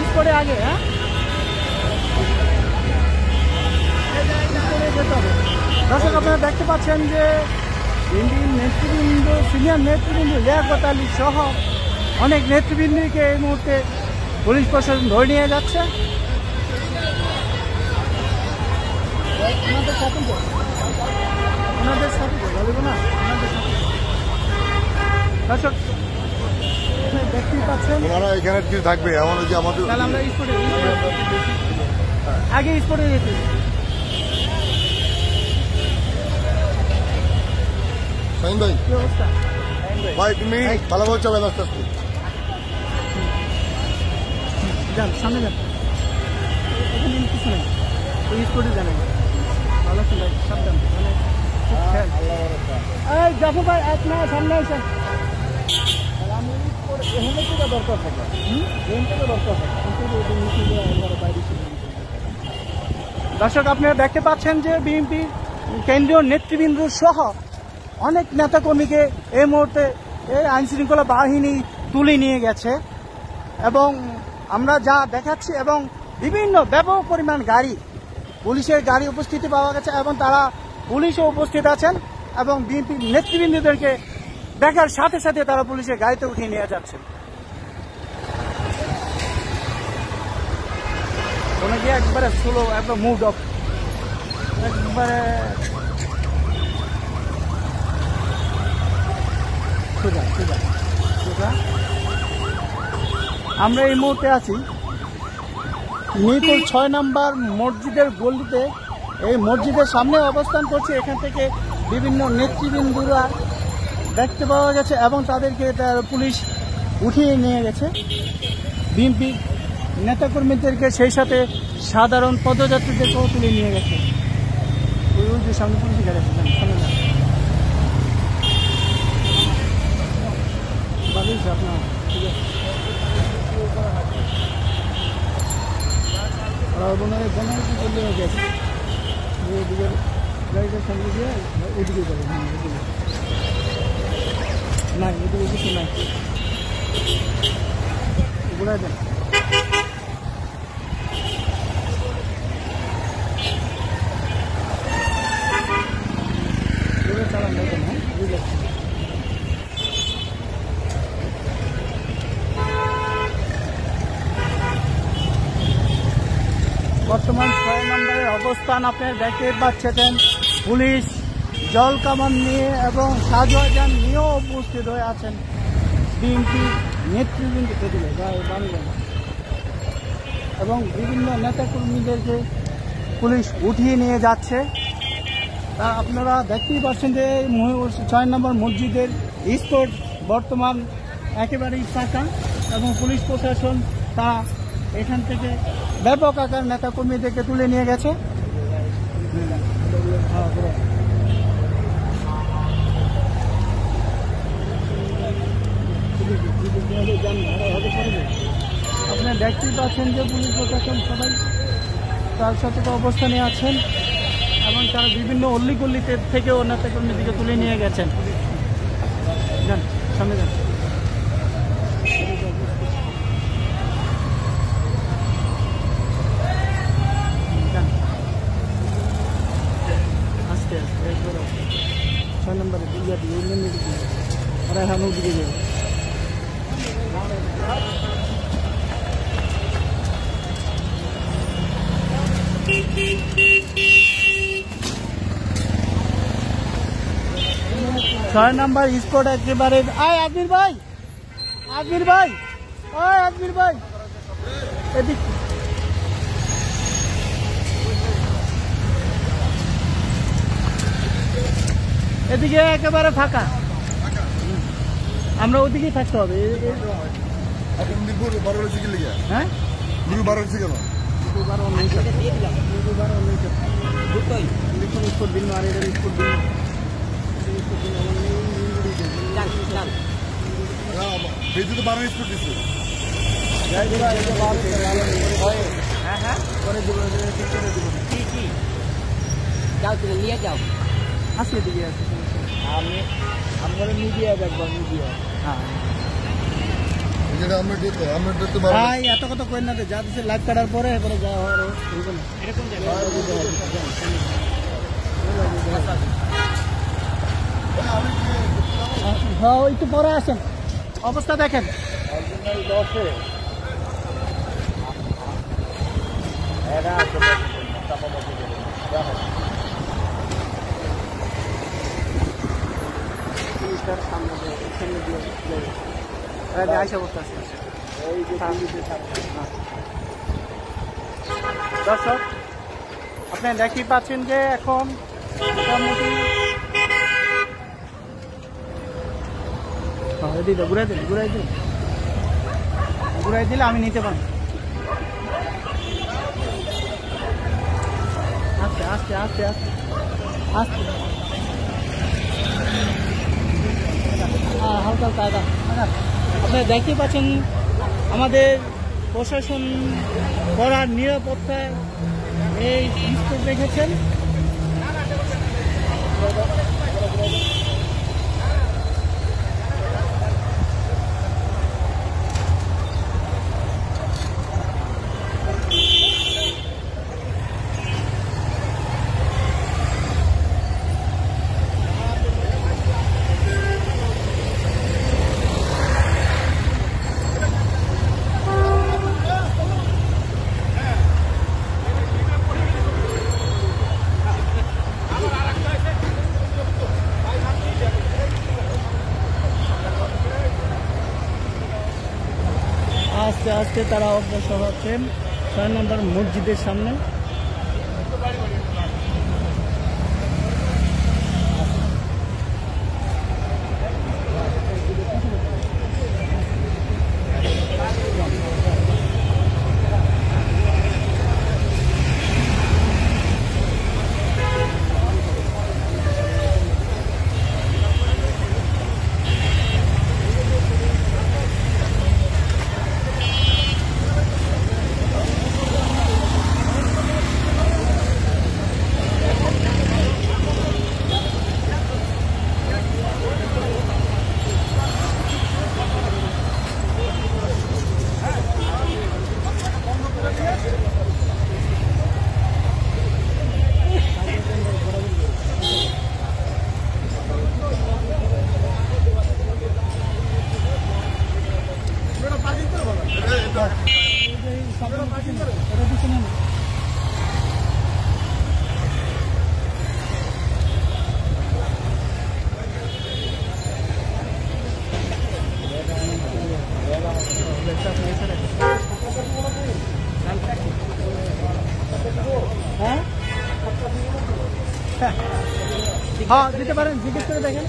স্পটে আগে, হ্যাঁ দর্শক আপনারা দেখতে পাচ্ছেন যে ইন্ডিয়ান নেতৃবৃন্দ, সিনিয়র নেতৃবৃন্দ লিয়াকত আলী সহ অনেক নেতৃবৃন্দকে এই মুহূর্তে পুলিশ প্রশাসন ধরে নিয়ে যাচ্ছে। দর্শক দেখতেই পাচ্ছেন এখানে কিছু থাকবে এমন যে আমাদের আমরা আগে স্পটে যেতে শাহিন ভাই, কি অবস্থা ভাই তুমি ভালোভাবে চলেন আস্তে আস্তে। যান সামনে যান, এখানে কিছু নেই, ওই স্পটে জানেন। ভালো আছেন ভাই, সাবধান। এই জাফর ভাই এক না সামনে আসেন। দরকার থাকে দরকার থাকে। দর্শক আপনারা দেখতে পাচ্ছেন যে বিএনপি কেন্দ্রীয় নেতৃবৃন্দ সহ অনেক নেতাকর্মীকে এই মুহূর্তে এই আইনশৃঙ্খলা বাহিনী তুলে নিয়ে গেছে এবং আমরা যা দেখাচ্ছি এবং বিভিন্ন ব্যাপক পরিমাণ গাড়ি, পুলিশের গাড়ি উপস্থিতি পাওয়া গেছে এবং তারা পুলিশও উপস্থিত আছেন এবং বিএনপি নেতৃবৃন্দদেরকে দেখার সাথে সাথে তারা পুলিশের গাড়িতে উঠিয়ে নিয়ে যাচ্ছেন। ওনাকে একবারে স্লো, একবার মুড অফ, একবারে সোজা সোজা সোজা। আমরা এই মুহূর্তে আছি মিরপুর 6 নম্বর মসজিদের গলিতে। এই মসজিদের সামনে অবস্থান করছে। এখান থেকে বিভিন্ন নেতৃবৃন্দরা দেখতে পাওয়া গেছে এবং তাদেরকে পুলিশ উঠিয়ে নিয়ে গেছে। বিএনপি নেতাকর্মীদেরকে সেই সাথে সাধারণ পদযাত্রীদেরকেও তুলে নিয়ে গেছে। ওই যে সামনে পুলিশ গাড়ি আছে, সামনে যান। আপনার ঠিক আছে, বনারসি করলে গেছে ওদিকে গাড়িটার সামনে দিয়ে ওদিকে যাবে। হ্যাঁ ওদিকে নাই, ওদিকে কিছু নাই, ঘুরাই দেন। চালান দেখেন, হ্যাঁ বুঝতে পারছি। বর্তমান 6 নম্বরের অবস্থান আপনারা দেখতে পাচ্ছেন। পুলিশ জল কামান নিয়ে এবং সাজোয়াজান নিয়েও উপস্থিত হয়ে আছেন। বিএনপি নেতৃবৃন্দ এবং বিভিন্ন নেতাকর্মীদেরকে পুলিশ উঠিয়ে নিয়ে যাচ্ছে। তা আপনারা দেখতেই পাচ্ছেন যে 6 নম্বর মসজিদের স্পট বর্তমান একেবারেই ফাঁকা এবং পুলিশ প্রশাসন তা এখান থেকে ব্যাপক আকার নেতাকর্মীদেরকে তুলে নিয়ে গেছে। আপনারা দেখতেই পাচ্ছেন যে পুলিশ প্রশাসন সবাই তার সাথে অবস্থানে আছেন এবং তারা বিভিন্ন অল্লি গল্লিতে থেকেও নেতাকর্মীদেরকে তুলে নিয়ে গেছেন। যান সামনে যান। আস্তে আস্তে একবার 6 নম্বরে ওরা এখন ওদিকে যাবে। 6 নম্বর স্পট একেবারে। আয় আজমির ভাই, আজমির ভাই, ওই আজমির ভাই এদিক। এদিকে একেবারে ফাঁকা, আমরা ওদিকেই থাকতে হবে। হ্যাঁ যাও, তুমি নিয়ে যাও। আসলে দিকে আছে আমি আমরা মিডিয়া দেখবো মিডিয়া। হ্যাঁ যেটা আমরা দিতে ভাই এত কথা কই না রে, যা দিছে লাইভ কাটার পরে এবারে যা হওয়ার এরকম জায়গা। হ্যাঁ একটু পরে আসেন, অবস্থা দেখেন। দর্শক আপনি দেখতেই পাচ্ছেন যে এখন মোটামুটি ঘুরাই দিলে আমি নিতে পারি। আস্তে আস্তে আস্তে আস্তে আস্তে হালকা হালকা। আপনি দেখতেই পাচ্ছেন আমাদের প্রশাসন করার নিরাপত্তায় এই নিশ্চিত রেখেছেন। আস্তে আস্তে তারা অগ্রসর হচ্ছেন ৬ নম্বর মসজিদের সামনে। হ্যাঁ দিতে পারেন, জিজ্ঞেস করে দেখেন।